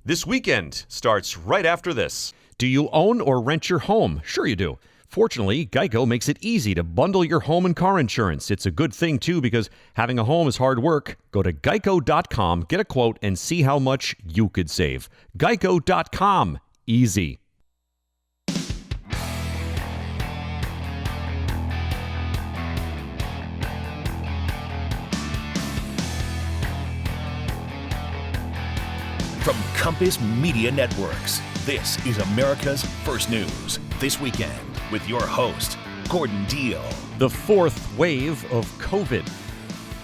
This weekend starts right after this. Do you own or rent your home? Sure you do. Fortunately, Geico makes it easy to bundle your home and car insurance. It's a good thing, too, because having a home is hard work. Go to geico.com, get a quote, and see how much you could save. Geico.com. Easy. From Compass Media Networks, this is America's First News. This weekend with your host, Gordon Deal. The fourth wave of COVID.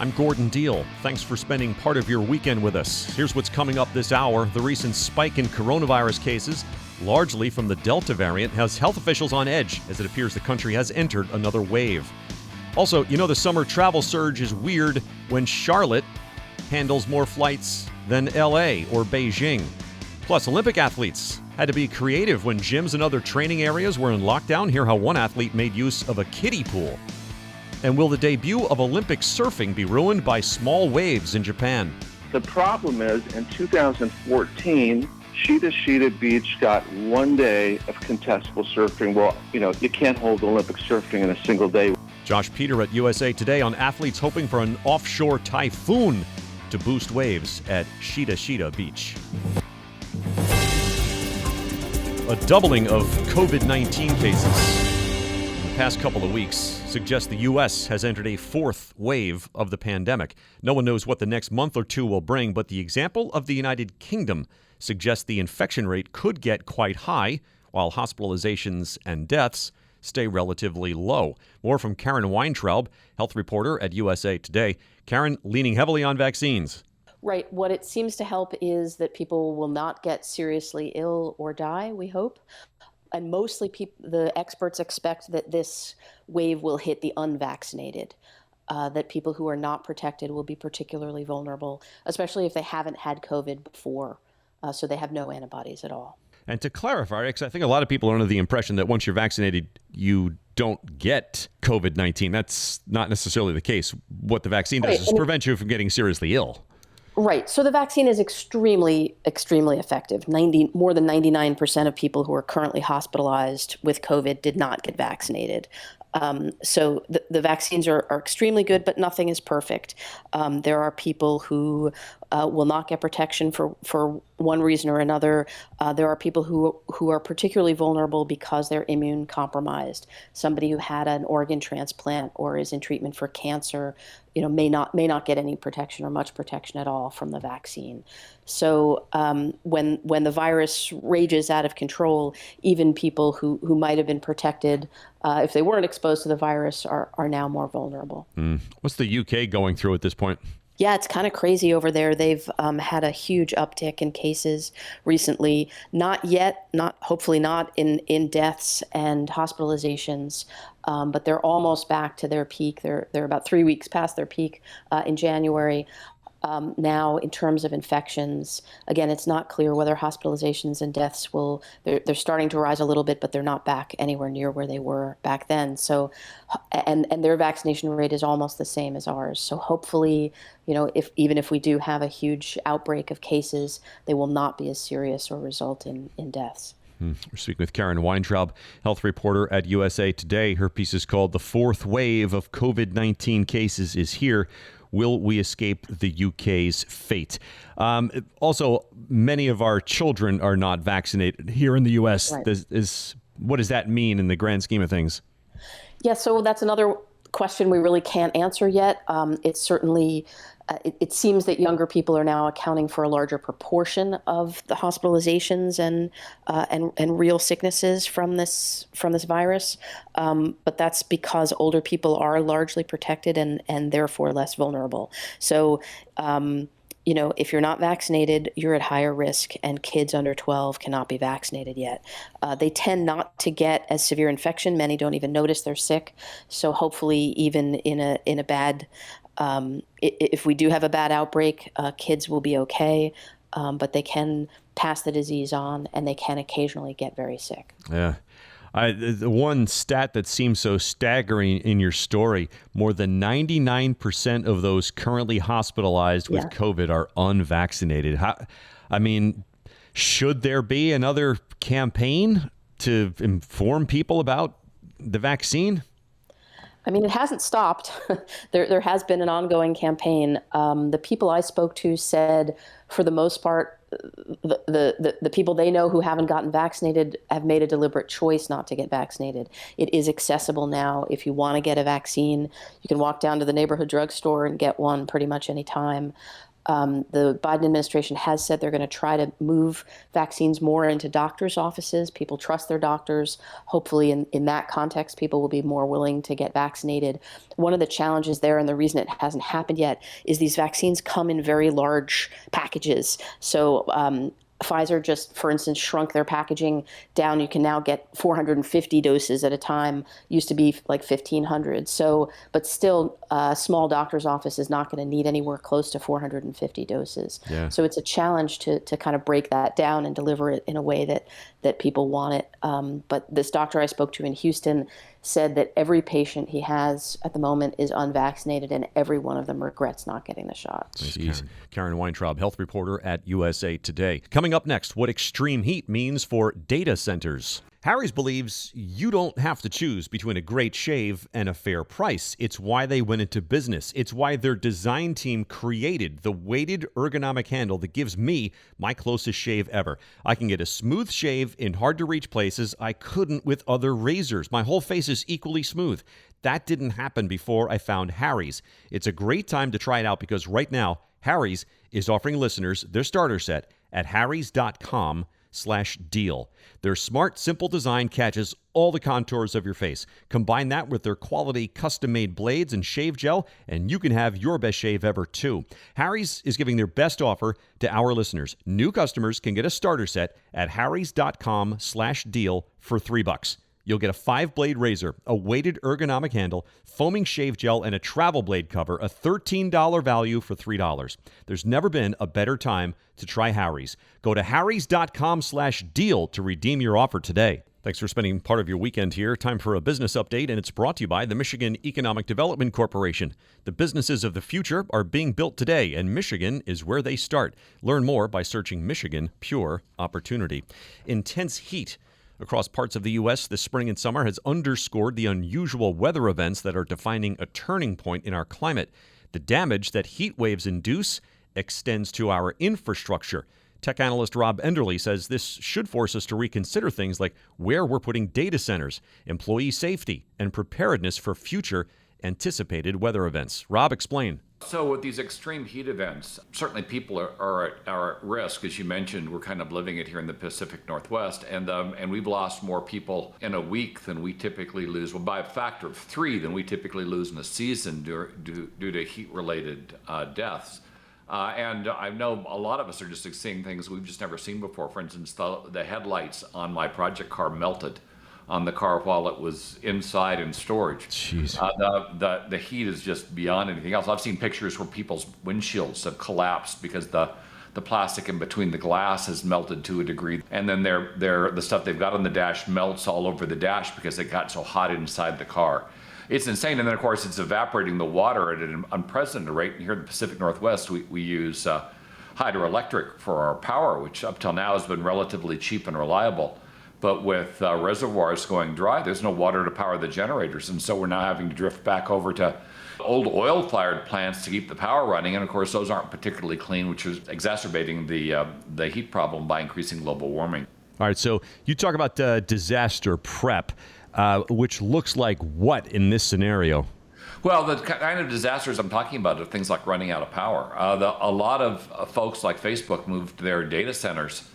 I'm Gordon Deal. Thanks for spending part of your weekend with us. Here's what's coming up this hour. The recent spike in coronavirus cases, largely from the Delta variant, has health officials on edge as it appears the country has entered another wave. Also, the summer travel surge is weird when Charlotte handles more flights than LA or Beijing. Plus, Olympic athletes had to be creative when gyms and other training areas were in lockdown. Hear how one athlete made use of a kiddie pool. And will the debut of Olympic surfing be ruined by small waves in Japan? The problem is, in 2014, Shida Beach got 1 day of contestable surfing. Well, you can't hold Olympic surfing in a single day. Josh Peter at USA Today on athletes hoping for an offshore typhoon to boost waves at Shida Beach. A doubling of COVID-19 cases in the past couple of weeks suggests the U.S. has entered a fourth wave of the pandemic. No one knows what the next month or two will bring, but the example of the United Kingdom suggests the infection rate could get quite high, while hospitalizations and deaths stay relatively low. More from Karen Weintraub, health reporter at USA Today. Karen, leaning heavily on vaccines. Right. What it seems to help is that people will not get seriously ill or die, we hope. And mostly the experts expect that this wave will hit the unvaccinated, that people who are not protected will be particularly vulnerable, especially if they haven't had COVID before, so they have no antibodies at all. And to clarify, because I think a lot of people are under the impression that once you're vaccinated, you don't get COVID-19. That's not necessarily the case. What the vaccine does is prevent you from getting seriously ill. Right. So the vaccine is extremely, extremely effective. More than 99% of people who are currently hospitalized with COVID did not get vaccinated. So the vaccines are extremely good, but nothing is perfect. There are people who will not get protection for one reason or another. There are people who are particularly vulnerable because they're immune compromised. Somebody who had an organ transplant or is in treatment for cancer, may not get any protection or much protection at all from the vaccine. So when the virus rages out of control, even people who might have been protected if they weren't exposed to the virus are now more vulnerable. What's the UK going through at this point? Yeah, it's kind of crazy over there. They've had a huge uptick in cases recently. Hopefully not in deaths and hospitalizations, but they're almost back to their peak. They're about 3 weeks past their peak in January. Now, in terms of infections, again, it's not clear whether hospitalizations and deaths they're starting to rise a little bit, but they're not back anywhere near where they were back then. So, and their vaccination rate is almost the same as ours. So hopefully, even if we do have a huge outbreak of cases, they will not be as serious or result in deaths. We're speaking with Karen Weintraub, health reporter at USA Today. Her piece is called "The Fourth Wave of COVID-19 Cases is Here. Will we escape the UK's fate?" Also, many of our children are not vaccinated here in the U.S. Right. What does that mean in the grand scheme of things? Yeah, so that's another question we really can't answer yet. It's certainly, it seems that younger people are now accounting for a larger proportion of the hospitalizations and real sicknesses from this virus. But that's because older people are largely protected and therefore less vulnerable. So, if you're not vaccinated, you're at higher risk, and kids under 12 cannot be vaccinated yet. They tend not to get as severe infection. Many don't even notice they're sick. So hopefully, even in a bad, if we do have a bad outbreak, kids will be okay, but they can pass the disease on, and they can occasionally get very sick. Yeah. The one stat that seems so staggering in your story, more than 99% of those currently hospitalized with COVID are unvaccinated. Should there be another campaign to inform people about the vaccine? I mean, it hasn't stopped. There has been an ongoing campaign. The people I spoke to said, for the most part, the people they know who haven't gotten vaccinated have made a deliberate choice not to get vaccinated. It is accessible now. If you want to get a vaccine, you can walk down to the neighborhood drugstore and get one pretty much any time. The Biden administration has said they're going to try to move vaccines more into doctors' offices. People trust their doctors. Hopefully, in that context, people will be more willing to get vaccinated. One of the challenges there, and the reason it hasn't happened yet, is these vaccines come in very large packages. So Pfizer just, for instance, shrunk their packaging down. You can now get 450 doses at a time. Used to be like 1,500. So, but still, a small doctor's office is not going to need anywhere close to 450 doses. Yeah. So it's a challenge to kind of break that down and deliver it in a way that people want it. But this doctor I spoke to in Houston said that every patient he has at the moment is unvaccinated, and every one of them regrets not getting the shot. Karen Weintraub, health reporter at USA Today. Coming up next, what extreme heat means for data centers. Harry's believes you don't have to choose between a great shave and a fair price. It's why they went into business. It's why their design team created the weighted ergonomic handle that gives me my closest shave ever. I can get a smooth shave in hard-to-reach places I couldn't with other razors. My whole face is equally smooth. That didn't happen before I found Harry's. It's a great time to try it out because right now, Harry's is offering listeners their starter set at harrys.com/deal. Their smart, simple design catches all the contours of your face. Combine that with their quality custom-made blades and shave gel, and you can have your best shave ever, too. Harry's is giving their best offer to our listeners. New customers can get a starter set at harrys.com/deal for $3. You'll get a 5-blade razor, a weighted ergonomic handle, foaming shave gel, and a travel blade cover, a $13 value for $3. There's never been a better time to try Harry's. Go to harrys.com/deal to redeem your offer today. Thanks for spending part of your weekend here. Time for a business update, and it's brought to you by the Michigan Economic Development Corporation. The businesses of the future are being built today, and Michigan is where they start. Learn more by searching Michigan Pure Opportunity. Intense heat across parts of the U.S. this spring and summer has underscored the unusual weather events that are defining a turning point in our climate. The damage that heat waves induce extends to our infrastructure. Tech analyst Rob Enderle says this should force us to reconsider things like where we're putting data centers, employee safety, and preparedness for future anticipated weather events. Rob, explain. So with these extreme heat events, certainly people are at risk. As you mentioned, we're kind of living it here in the Pacific Northwest, and we've lost more people in a week than we typically lose, well, by a factor of 3 than we typically lose in a season due to heat-related deaths. And I know a lot of us are just seeing things we've just never seen before. For instance, the headlights on my project car melted on the car while it was inside in storage. Jeez. The heat is just beyond anything else. I've seen pictures where people's windshields have collapsed because the plastic in between the glass has melted to a degree, and then the stuff they've got on the dash melts all over the dash because it got so hot inside the car. It's insane, and then of course it's evaporating the water at an unprecedented rate. And here in the Pacific Northwest, we use hydroelectric for our power, which up till now has been relatively cheap and reliable. But with reservoirs going dry, there's no water to power the generators. And so we're now having to drift back over to old oil-fired plants to keep the power running. And of course, those aren't particularly clean, which is exacerbating the heat problem by increasing global warming. All right, so you talk about disaster prep, which looks like what in this scenario? Well, the kind of disasters I'm talking about are things like running out of power. A lot of folks like Facebook moved their data centers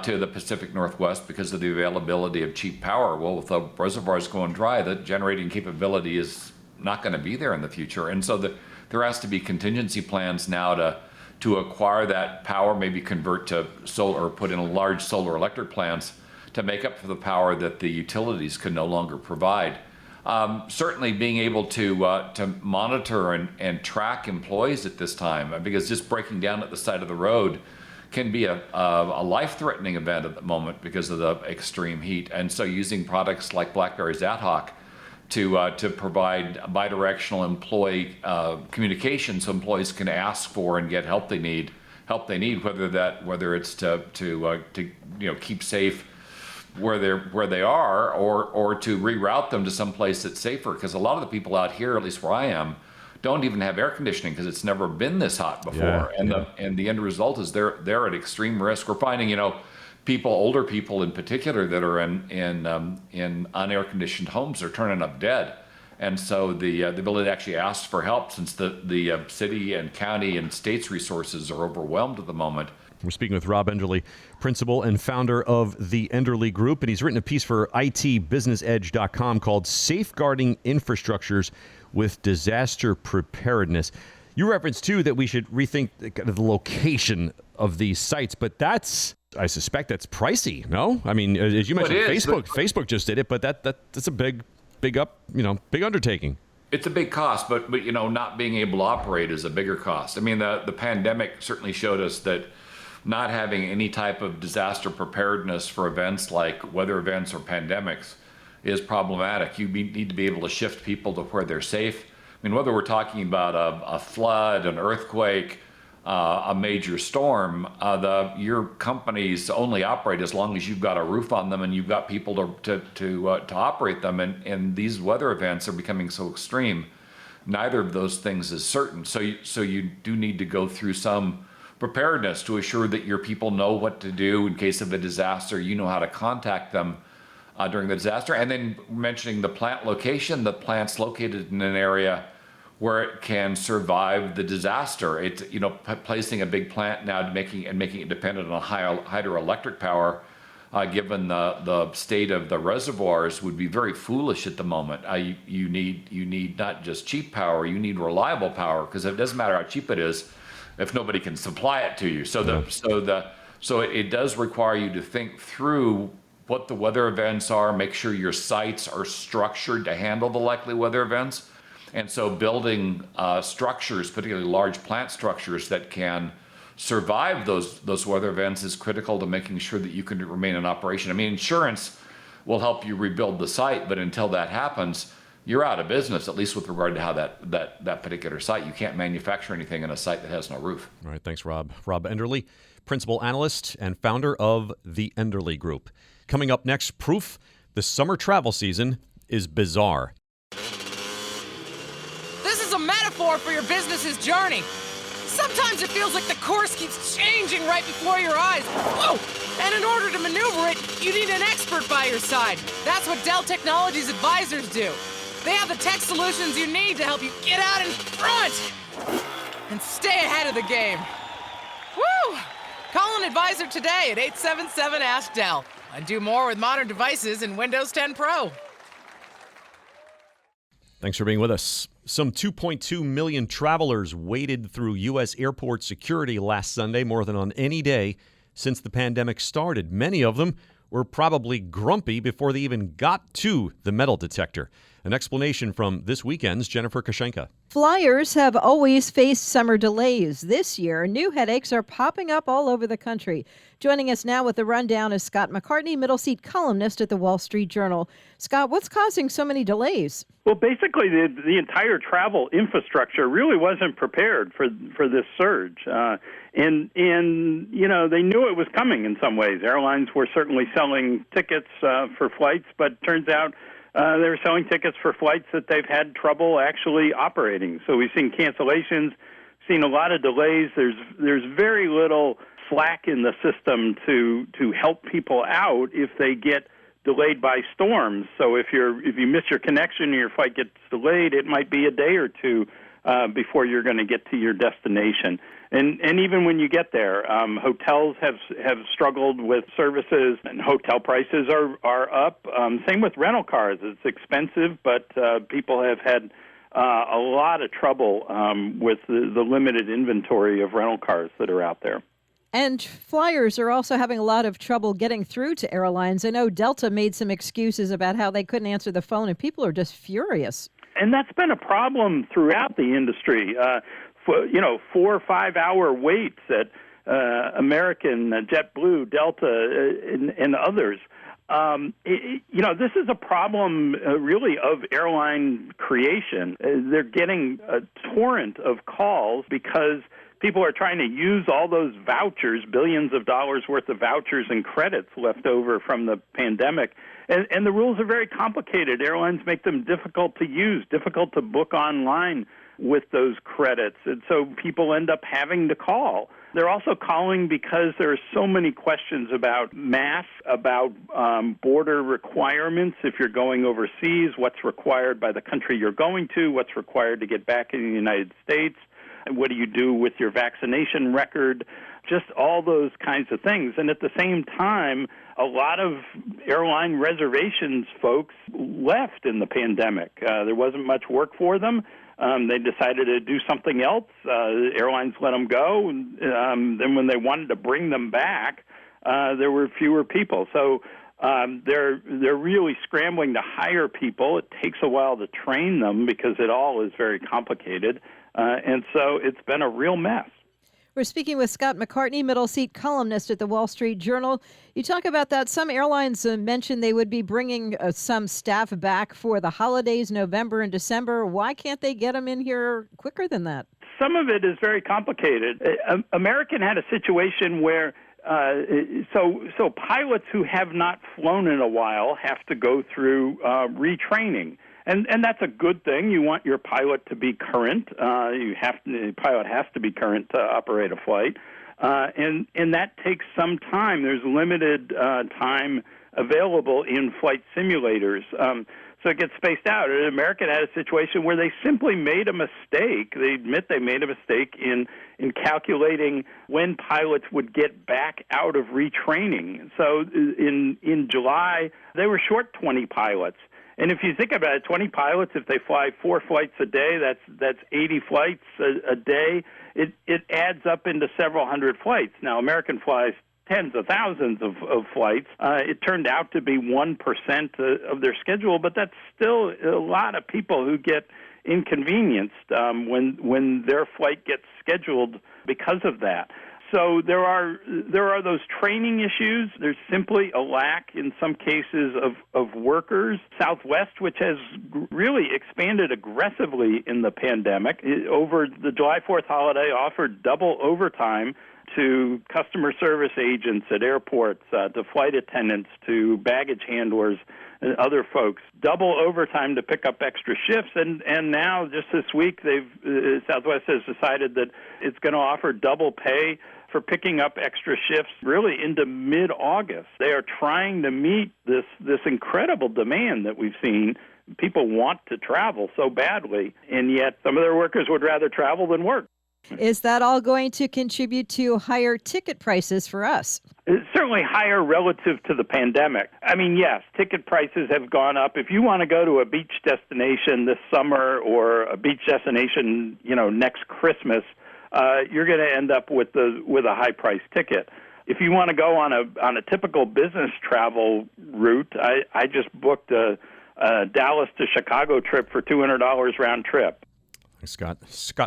to the Pacific Northwest because of the availability of cheap power. Well, with the reservoirs going dry, the generating capability is not going to be there in the future. And so there has to be contingency plans now to acquire that power, maybe convert to solar or put in large solar electric plants to make up for the power that the utilities can no longer provide. Certainly being able to monitor and track employees at this time, because just breaking down at the side of the road can be a life-threatening event at the moment because of the extreme heat. And so using products like BlackBerry's AtHoc to provide bidirectional employee communication so employees can ask for and get help they need help they need, whether it's to keep safe where they are, or to reroute them to some place that's safer. Because a lot of the people out here, at least where I am, don't even have air conditioning because it's never been this hot before. The end result is they're at extreme risk. We're finding, older people in particular that are in unair conditioned homes are turning up dead. And so the ability to actually ask for help, since the city and county and state's resources are overwhelmed at the moment. We're speaking with Rob Enderle, principal and founder of the Enderle Group, and he's written a piece for itbusinessedge.com called Safeguarding Infrastructures with Disaster Preparedness. You referenced, too, that we should rethink the location of these sites, but I suspect that's pricey, no? I mean, as you mentioned, Facebook just did it, but that's a big undertaking. It's a big cost, but not being able to operate is a bigger cost. I mean, the pandemic certainly showed us that not having any type of disaster preparedness for events like weather events or pandemics is problematic. You need to be able to shift people to where they're safe. I mean, whether we're talking about a flood, an earthquake, a major storm, your companies only operate as long as you've got a roof on them and you've got people to operate them. And these weather events are becoming so extreme. Neither of those things is certain. So you do need to go through some preparedness to assure that your people know what to do in case of a disaster. You know how to contact them during the disaster. And then mentioning the plant location, the plant's located in an area where it can survive the disaster. It's, placing a big plant now, making it dependent on hydroelectric power, given the state of the reservoirs, would be very foolish at the moment. You need not just cheap power, you need reliable power, because it doesn't matter how cheap it is if nobody can supply it to you. So it does require you to think through what the weather events are, make sure your sites are structured to handle the likely weather events. And so building structures, particularly large plant structures that can survive those weather events, is critical to making sure that you can remain in operation. I mean, insurance will help you rebuild the site, but until that happens, you're out of business, at least with regard to how that particular site. You can't manufacture anything in a site that has no roof. All right, thanks, Rob. Rob Enderle, principal analyst and founder of the Enderle Group. Coming up next, proof the summer travel season is bizarre. For your business's journey. Sometimes it feels like the course keeps changing right before your eyes. Whoa! And in order to maneuver it, you need an expert by your side. That's what Dell Technologies advisors do. They have the tech solutions you need to help you get out in front and stay ahead of the game. Woo! Call an advisor today at 877-ASK-DELL and do more with modern devices in Windows 10 Pro. Thanks for being with us. Some 2.2 million travelers waded through U.S. airport security last Sunday, more than on any day since the pandemic started. Many of them were probably grumpy before they even got to the metal detector. An explanation from this weekend's Jennifer Kashenka. Flyers have always faced summer delays. This year, new headaches are popping up all over the country. Joining us now with the rundown is Scott McCartney, middle seat columnist at the Wall Street Journal. Scott, what's causing so many delays? Well, basically, the entire travel infrastructure really wasn't prepared for this surge. And they knew it was coming in some ways. Airlines were certainly selling tickets for flights, but turns out they were selling tickets for flights that they've had trouble actually operating. So we've seen cancellations, seen a lot of delays. There's very little slack in the system to help people out if they get delayed by storms. So if you miss your connection and your flight gets delayed, it might be a day or two before you're going to get to your destination. And even when you get there, hotels have struggled with services, and hotel prices are up. Same with rental cars. It's expensive, but people have had a lot of trouble with the limited inventory of rental cars that are out there. And flyers are also having a lot of trouble getting through to airlines. I know Delta made some excuses about how they couldn't answer the phone, and people are just furious. And that's been a problem throughout the industry. 4 or 5 hour waits at American, JetBlue, Delta, and others. This is a problem really of airline creation. They're getting a torrent of calls because people are trying to use all those vouchers, billions of dollars worth of vouchers and credits left over from the pandemic. And the rules are very complicated. Airlines make them difficult to use, difficult to book online with those credits. And so people end up having to call. They're also calling because there are so many questions about masks, about border requirements if you're going overseas, what's required by the country you're going to, what's required to get back in the United States, and what do you do with your vaccination record, just all those kinds of things. And at the same time, a lot of airline reservations folks left in the pandemic. There wasn't much work for them. They decided to do something else. Airlines let them go. Then when they wanted to bring them back, there were fewer people. So they're really scrambling to hire people. It takes a while to train them because it all is very complicated. And so it's been a real mess. We're speaking with Scott McCartney, middle seat columnist at the Wall Street Journal. You talk about that. Some airlines mentioned they would be bringing some staff back for the holidays, November and December. Why can't they get them in here quicker than that? Some of it is very complicated. American had a situation where so pilots who have not flown in a while have to go through retraining. And that's a good thing. You want your pilot to be current. The pilot has to be current to operate a flight. And that takes some time. There's limited time available in flight simulators. So it gets spaced out. American had a situation where they simply made a mistake. They admit they made a mistake in calculating when pilots would get back out of retraining. So in July, they were short 20 pilots. And if you think about it, 20 pilots, if they fly 4 flights a day, that's 80 flights a day. It adds up into several hundred flights. Now, American flies tens of thousands of flights. It turned out to be 1% of their schedule, but that's still a lot of people who get inconvenienced when their flight gets scheduled because of that. So there are those training issues. There's simply a lack in some cases of workers. Southwest, which has really expanded aggressively in the pandemic, over the July 4th holiday offered double overtime to customer service agents at airports, to flight attendants, to baggage handlers and other folks. Double overtime to pick up extra shifts. And now, just this week, Southwest has decided that it's going to offer double pay for picking up extra shifts really into mid-August. They are trying to meet this incredible demand that we've seen. People want to travel so badly, and yet some of their workers would rather travel than work. Is that all going to contribute to higher ticket prices for us? It's certainly higher relative to the pandemic. I mean, yes, ticket prices have gone up. If you want to go to a beach destination this summer or a beach destination, next Christmas, you're going to end up with a high price ticket. If you want to go on a typical business travel route, I just booked a Dallas to Chicago trip for $200 round trip. Scott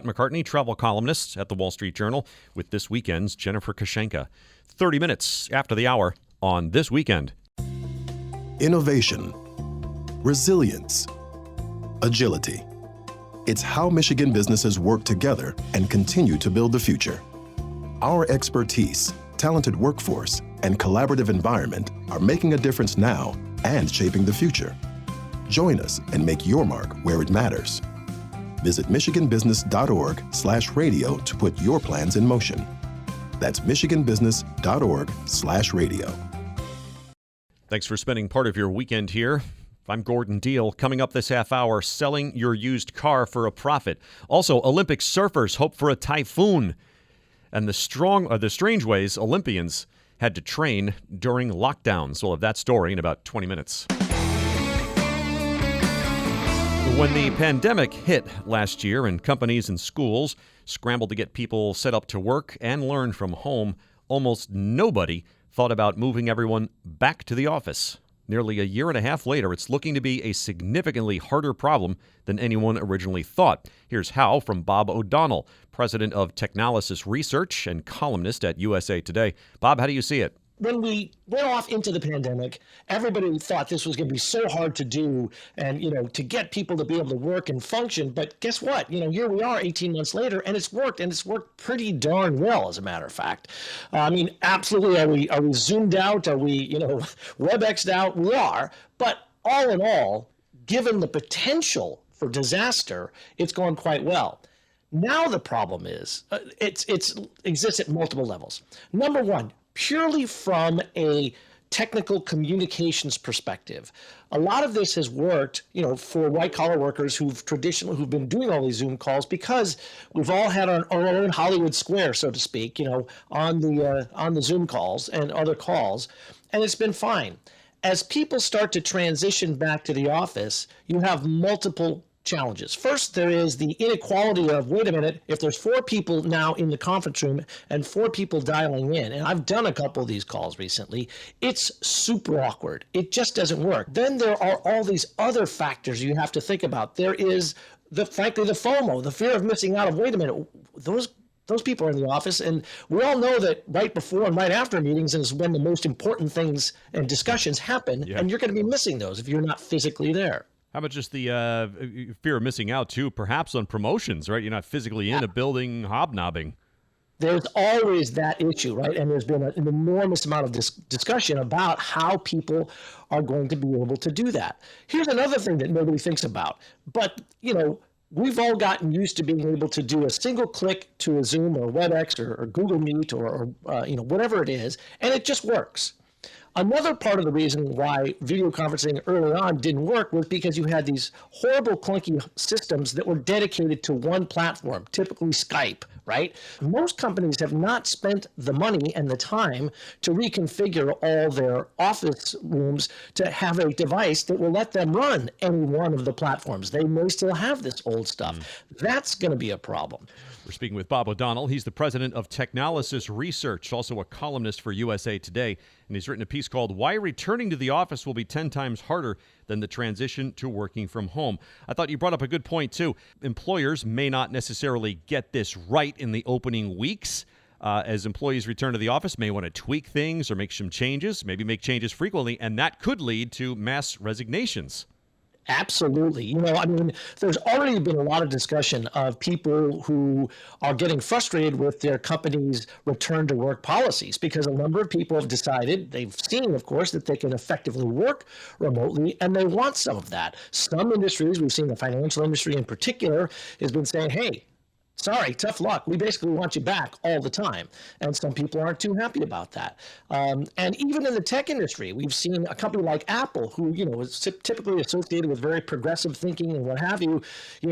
McCartney, travel columnist at the Wall Street Journal, with this weekend's Jennifer Kashenka. 30 minutes after the hour on This Weekend. Innovation, resilience, agility. It's how Michigan businesses work together and continue to build the future. Our expertise, talented workforce, and collaborative environment are making a difference now and shaping the future. Join us and make your mark where it matters. Visit michiganbusiness.org/radio to put your plans in motion. That's michiganbusiness.org/radio. Thanks for spending part of your weekend here. I'm Gordon Deal. Coming up this half hour, selling your used car for a profit. Also, Olympic surfers hope for a typhoon. And the strange ways Olympians had to train during lockdowns. We'll have that story in about 20 minutes. When the pandemic hit last year and companies and schools scrambled to get people set up to work and learn from home, almost nobody thought about moving everyone back to the office. Nearly a year and a half later, it's looking to be a significantly harder problem than anyone originally thought. Here's how from Bob O'Donnell, president of Technalysis Research and columnist at USA Today. Bob, how do you see it? when we went off into the pandemic, everybody thought this was going to be so hard to do and, to get people to be able to work and function. But guess what? Here we are 18 months later, and it's worked, and it's worked pretty darn well, as a matter of fact. Absolutely. Are we Zoomed out? Are we, WebExed out? We are. But all in all, given the potential for disaster, it's gone quite well. Now the problem is it exists at multiple levels. Number one, purely from a technical communications perspective, a lot of this has worked, for white collar workers who've been doing all these Zoom calls because we've all had our own Hollywood Square, so to speak, on the Zoom calls and other calls, and it's been fine. As people start to transition back to the office, you have multiple challenges. First, there is the inequality of, wait a minute, if there's 4 people now in the conference room and 4 people dialing in, and I've done a couple of these calls recently, it's super awkward. It just doesn't work. Then there are all these other factors you have to think about. There is, frankly, the FOMO, the fear of missing out of, wait a minute, those people are in the office, and we all know that right before and right after meetings is when the most important things and discussions happen, and you're going to be missing those if you're not physically there. How about just the fear of missing out, too, perhaps on promotions, right? You're not physically in a building hobnobbing. There's always that issue, right? And there's been an enormous amount of discussion about how people are going to be able to do that. Here's another thing that nobody thinks about. But, we've all gotten used to being able to do a single click to a Zoom or WebEx or Google Meet or whatever it is, and it just works. Another part of the reason why video conferencing early on didn't work was because you had these horrible clunky systems that were dedicated to one platform, typically Skype, right? Most companies have not spent the money and the time to reconfigure all their office rooms to have a device that will let them run any one of the platforms. They may still have this old stuff. That's going to be a problem. We're speaking with Bob O'Donnell. He's the president of Technalysis Research, also a columnist for USA Today, and he's written a piece called Why Returning to the Office Will Be 10 Times Harder Than the Transition to Working from Home. I thought you brought up a good point, too. Employers may not necessarily get this right in the opening weeks. As employees return to the office, may want to tweak things or make some changes, maybe make changes frequently, and that could lead to mass resignations. Absolutely. There's already been a lot of discussion of people who are getting frustrated with their company's return to work policies because a number of people have decided, they've seen, of course, that they can effectively work remotely, and they want some of that. Some industries, we've seen the financial industry in particular, has been saying, hey, sorry, tough luck. We basically want you back all the time. And some people aren't too happy about that. And even in the tech industry, we've seen a company like Apple, who, is typically associated with very progressive thinking and what have you,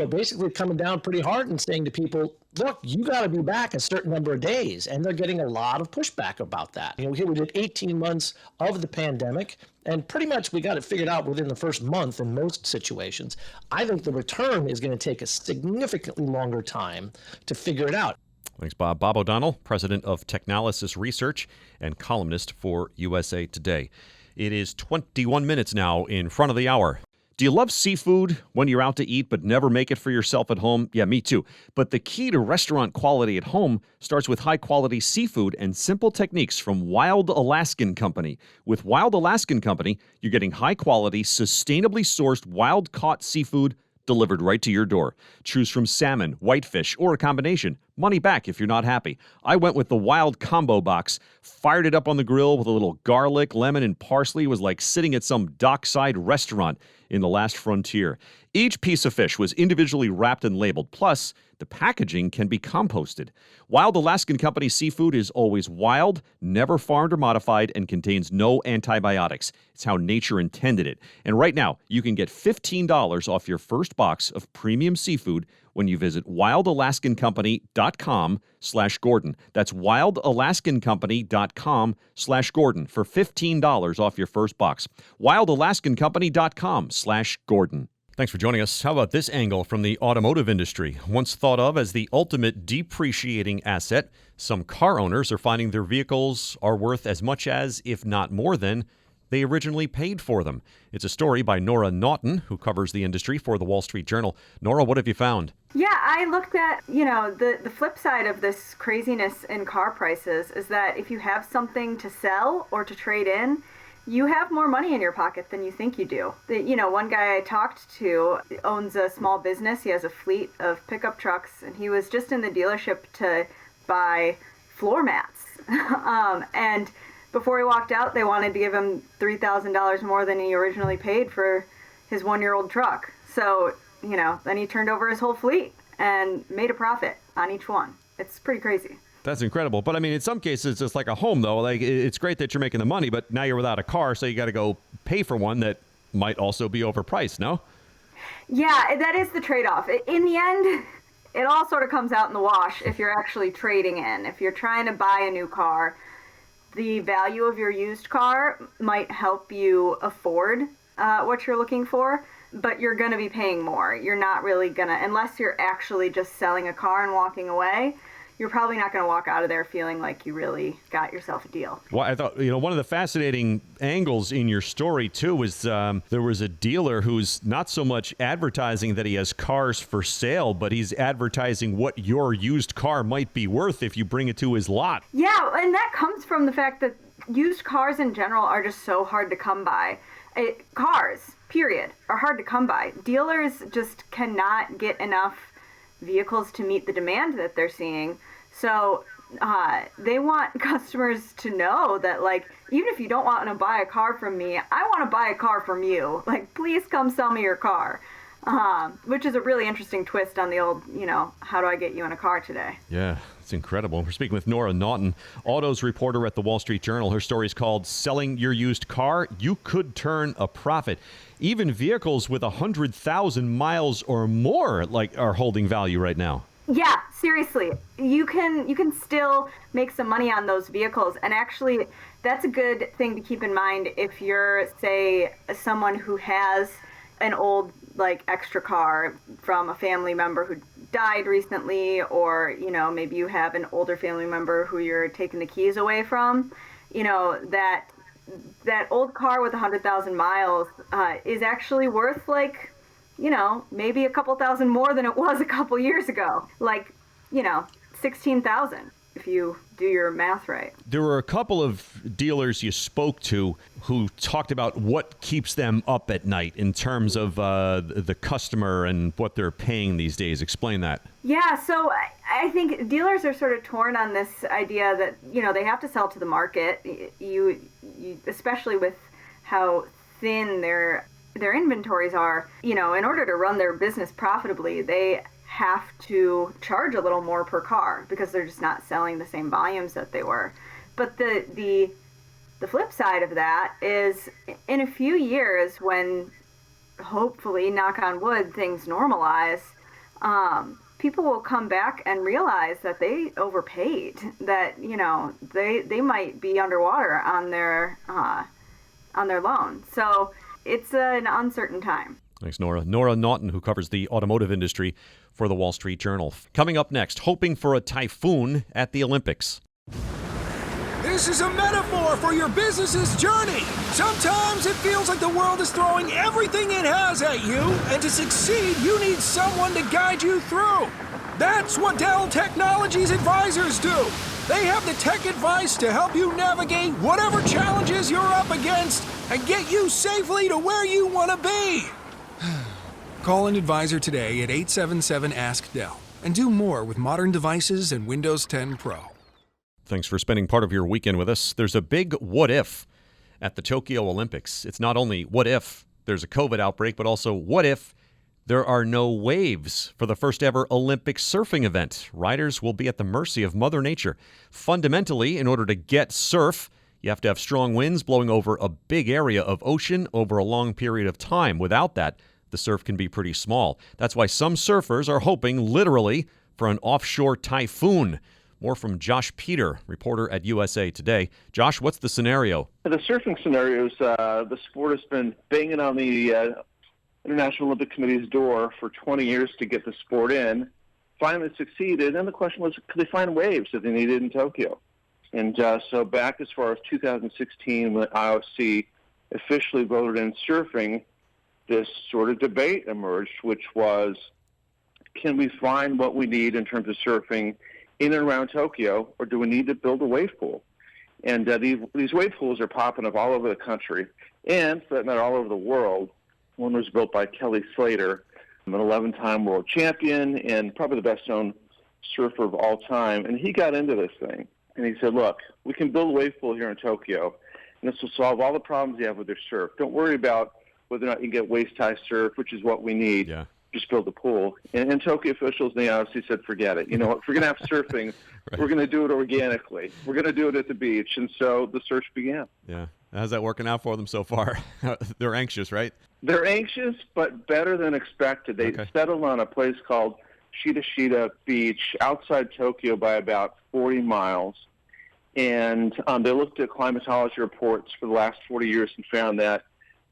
basically coming down pretty hard and saying to people, look, you got to be back a certain number of days. And they're getting a lot of pushback about that. Here we did 18 months of the pandemic, and pretty much we got it figured out within the first month in most situations. I think the return is going to take a significantly longer time to figure it out. Thanks, Bob. Bob O'Donnell, president of Technalysis Research and columnist for USA Today. It is 21 minutes now in front of the hour. Do you love seafood when you're out to eat but never make it for yourself at home? Yeah, me too. But the key to restaurant quality at home starts with high-quality seafood and simple techniques from Wild Alaskan Company. With Wild Alaskan Company, you're getting high-quality, sustainably sourced, wild-caught seafood delivered right to your door. Choose from salmon, whitefish, or a combination. Money back if you're not happy. I went with the Wild Combo Box, fired it up on the grill with a little garlic, lemon, and parsley. It was like sitting at some dockside restaurant in the last frontier. Each piece of fish was individually wrapped and labeled. Plus, the packaging can be composted. Wild Alaskan Company seafood is always wild, never farmed or modified, and contains no antibiotics. It's how nature intended it. And right now, you can get $15 off your first box of premium seafood when you visit wildalaskancompany.com/Gordon. That's wildalaskancompany.com/Gordon for $15 off your first box. wildalaskancompany.com/Gordon. Thanks for joining us. How about this angle from the automotive industry? Once thought of as the ultimate depreciating asset, some car owners are finding their vehicles are worth as much as, if not more than, they originally paid for them. It's a story by Nora Naughton, who covers the industry for the Wall Street Journal. Nora, what have you found? Yeah, I looked at, the flip side of this craziness in car prices is that if you have something to sell or to trade in, you have more money in your pocket than you think you do. One guy I talked to owns a small business. He has a fleet of pickup trucks, and he was just in the dealership to buy floor mats. And before he walked out, they wanted to give him $3,000 more than he originally paid for his 1-year-old truck. So, then he turned over his whole fleet and made a profit on each one. It's pretty crazy. That's incredible. But I mean, in some cases, it's like a home, though. Like, it's great that you're making the money, but now you're without a car, so you got to go pay for one that might also be overpriced, no? Yeah, that is the trade-off. In the end, it all sort of comes out in the wash if you're actually trading in. If you're trying to buy a new car, the value of your used car might help you afford what you're looking for, but you're going to be paying more. You're not really going to, unless you're actually just selling a car and walking away, you're probably not going to walk out of there feeling like you really got yourself a deal. Well, I thought, one of the fascinating angles in your story, too, was there was a dealer who's not so much advertising that he has cars for sale, but he's advertising what your used car might be worth if you bring it to his lot. Yeah, and that comes from the fact that used cars in general are just so hard to come by. Cars, period, are hard to come by. Dealers just cannot get enough vehicles to meet the demand that they're seeing. So they want customers to know that, even if you don't want to buy a car from me, I want to buy a car from you. Please come sell me your car. Which is a really interesting twist on the old, how do I get you in a car today? Yeah, it's incredible. We're speaking with Nora Naughton, autos reporter at the Wall Street Journal. Her story is called Selling Your Used Car. You Could Turn a Profit. Even vehicles with 100,000 miles or more are holding value right now. Yeah, seriously. You can still make some money on those vehicles. And actually, that's a good thing to keep in mind if you're, say, someone who has an old extra car from a family member who died recently, or maybe you have an older family member who you're taking the keys away from. That old car with 100,000 miles is actually worth maybe a couple thousand more than it was a couple years ago, 16,000 if you do your math right. There were a couple of dealers you spoke to who talked about what keeps them up at night in terms of the customer and what they're paying these days. Explain that. Yeah, so I think dealers are sort of torn on this idea that, they have to sell to the market. You especially with how thin their inventories are, in order to run their business profitably, they have to charge a little more per car because they're just not selling the same volumes that they were. But the flip side of that is in a few years when hopefully, knock on wood, things normalize, people will come back and realize that they overpaid, that, they might be underwater on their loan. So it's an uncertain time. Thanks, Nora. Nora Naughton, who covers the automotive industry for the Wall Street Journal. Coming up next, hoping for a typhoon at the Olympics. This is a metaphor for your business's journey. Sometimes it feels like the world is throwing everything it has at you, and to succeed, you need someone to guide you through. That's what Dell Technologies advisors do. They have the tech advice to help you navigate whatever challenges you're up against and get you safely to where you want to be. Call an advisor today at 877-ASK-DELL and do more with modern devices and Windows 10 Pro. Thanks for spending part of your weekend with us. There's a big what if at the Tokyo Olympics. It's not only what if there's a COVID outbreak, but also what if there are no waves for the first ever Olympic surfing event. Riders will be at the mercy of Mother Nature. Fundamentally, in order to get surf, you have to have strong winds blowing over a big area of ocean over a long period of time. Without that, the surf can be pretty small. That's why some surfers are hoping, literally, for an offshore typhoon. More from Josh Peter, reporter at USA Today. Josh, what's the scenario? The surfing scenarios, the sport has been banging on the International Olympic Committee's door for 20 years to get the sport in. Finally succeeded, and the question was, could they find waves that they needed in Tokyo? And so back as far as 2016, when IOC officially voted in surfing, this sort of debate emerged, which was, can we find what we need in terms of surfing in and around Tokyo, or do we need to build a wave pool? And these wave pools are popping up all over the country, and for that matter, all over the world. One was built by Kelly Slater, an 11-time world champion and probably the best-known surfer of all time. And he got into this thing, and he said, look, we can build a wave pool here in Tokyo, and this will solve all the problems you have with your surf. Don't worry about whether or not you can get waist-high surf, which is what we need. Yeah. Just build a pool. And Tokyo officials, they obviously said, forget it. You know what? If we're going to have surfing, right, we're going to do it organically. We're going to do it at the beach. And so the search began. Yeah. How's that working out for them so far? They're anxious, right? They're anxious, but better than expected. They settled on a place called Shida Beach outside Tokyo by about 40 miles. And they looked at climatology reports for the last 40 years and found that,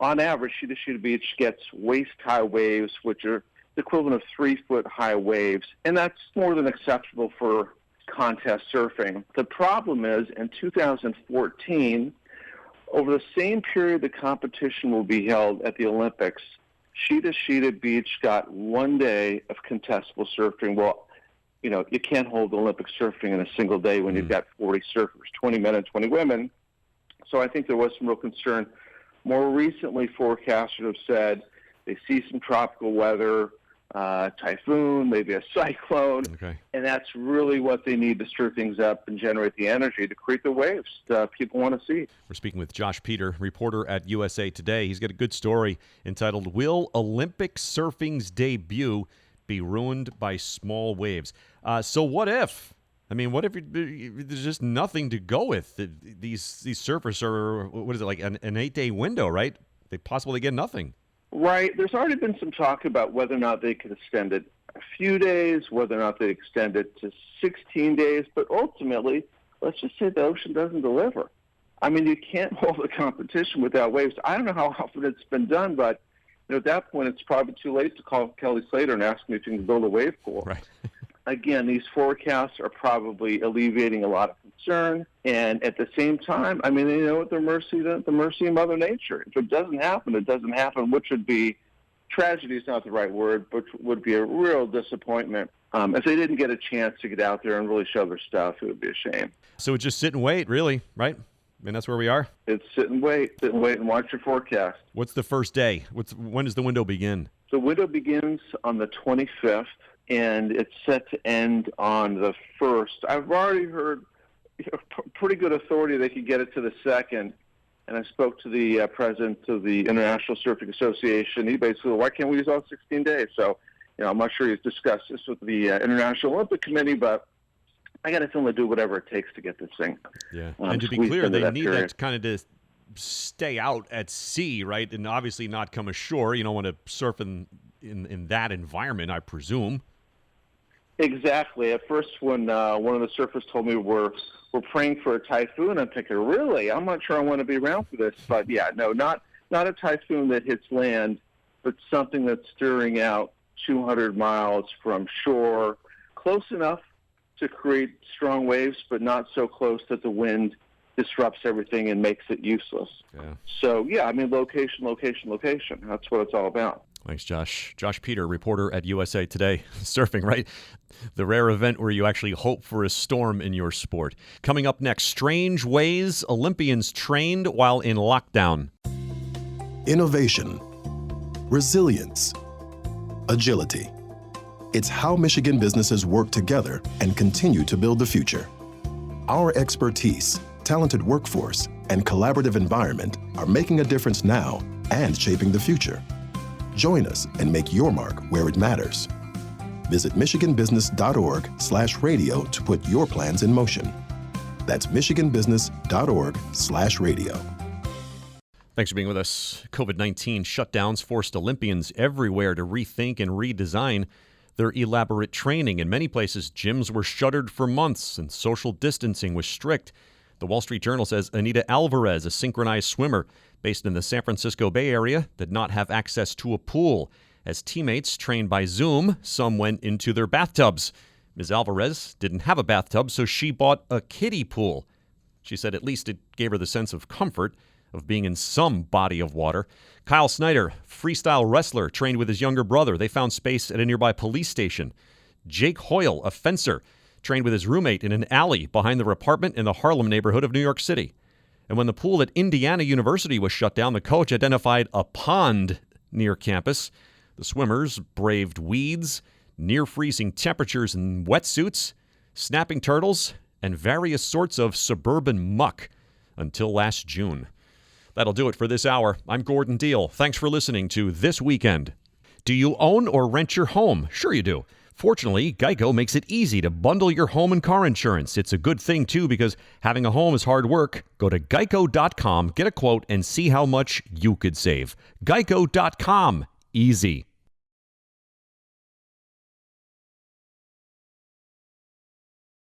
on average, Shida Beach gets waist-high waves, which are the equivalent of 3-foot-high waves. And that's more than acceptable for contest surfing. The problem is, in 2014, over the same period the competition will be held at the Olympics, Shida Beach got 1 day of contestable surfing. Well, you know, you can't hold Olympic surfing in a single day when you've got 40 surfers, 20 men and 20 women. So I think there was some real concern. More recently, forecasters have said they see some tropical weather, typhoon, maybe a cyclone, and that's really what they need to stir things up and generate the energy to create the waves that people want to see. We're speaking with Josh Peter, reporter at USA Today. He's got a good story entitled, Will Olympic Surfing's Debut Be Ruined by Small Waves? So what if? I mean, what if there's just nothing to go with? These surfers are, what is it, like an 8-day window, right? They possibly get nothing. Right. There's already been some talk about whether or not they could extend it a few days, whether or not they extend it to 16 days. But ultimately, let's just say the ocean doesn't deliver. I mean, you can't hold a competition without waves. I don't know how often it's been done, but at that point, it's probably too late to call Kelly Slater and ask him if he can build a wave pool. Right. Again, these forecasts are probably alleviating a lot of concern, and at the same time, I mean, at the mercy of Mother Nature. If it doesn't happen, it doesn't happen, which would be, tragedy is not the right word, but would be a real disappointment. If they didn't get a chance to get out there and really show their stuff, it would be a shame. So it's just sit and wait, really, right? I mean, that's where we are? It's sit and wait and watch your forecast. What's the first day? When does the window begin? The window begins on the 25th. And it's set to end on the 1st. I've already heard pretty good authority they could get it to the 2nd. And I spoke to the president of the International Surfing Association. He basically said, why can't we use all 16 days? So, I'm not sure he's discussed this with the International Olympic Committee, but I got to tell them to do whatever it takes to get this thing. Yeah, and to be clear, they need that kind of to stay out at sea, right? And obviously not come ashore. You don't want to surf in that environment, I presume. Exactly. At first, when one of the surfers told me we're praying for a typhoon, I'm thinking, really? I'm not sure I want to be around for this. But yeah, no, not a typhoon that hits land, but something that's stirring out 200 miles from shore, close enough to create strong waves, but not so close that the wind disrupts everything and makes it useless. Yeah. So yeah, I mean, location. That's what it's all about. Thanks, Josh. Josh Peter, reporter at USA Today. Surfing, right? The rare event where you actually hope for a storm in your sport. Coming up next, strange ways Olympians trained while in lockdown. Innovation, resilience, agility. It's how Michigan businesses work together and continue to build the future. Our expertise, talented workforce, and collaborative environment are making a difference now and shaping the future. Join us and make your mark where it matters. Visit michiganbusiness.org/radio to put your plans in motion. That's michiganbusiness.org/radio. Thanks for being with us. COVID-19 shutdowns forced Olympians everywhere to rethink and redesign their elaborate training. In many places, gyms were shuttered for months and social distancing was strict. The Wall Street Journal says Anita Alvarez, a synchronized swimmer based in the San Francisco Bay Area, did not have access to a pool. As teammates trained by Zoom, some went into their bathtubs. Ms. Alvarez didn't have a bathtub, so she bought a kiddie pool. She said at least it gave her the sense of comfort of being in some body of water. Kyle Snyder, freestyle wrestler, trained with his younger brother. They found space at a nearby police station. Jake Hoyle, a fencer, trained with his roommate in an alley behind their apartment in the Harlem neighborhood of New York City. And when the pool at Indiana University was shut down, the coach identified a pond near campus. The swimmers braved weeds, near-freezing temperatures in wetsuits, snapping turtles, and various sorts of suburban muck until last June. That'll do it for this hour. I'm Gordon Deal. Thanks for listening to This Weekend. Do you own or rent your home? Sure you do. Fortunately, Geico makes it easy to bundle your home and car insurance. It's a good thing, too, because having a home is hard work. Go to geico.com, get a quote, and see how much you could save. Geico.com. Easy.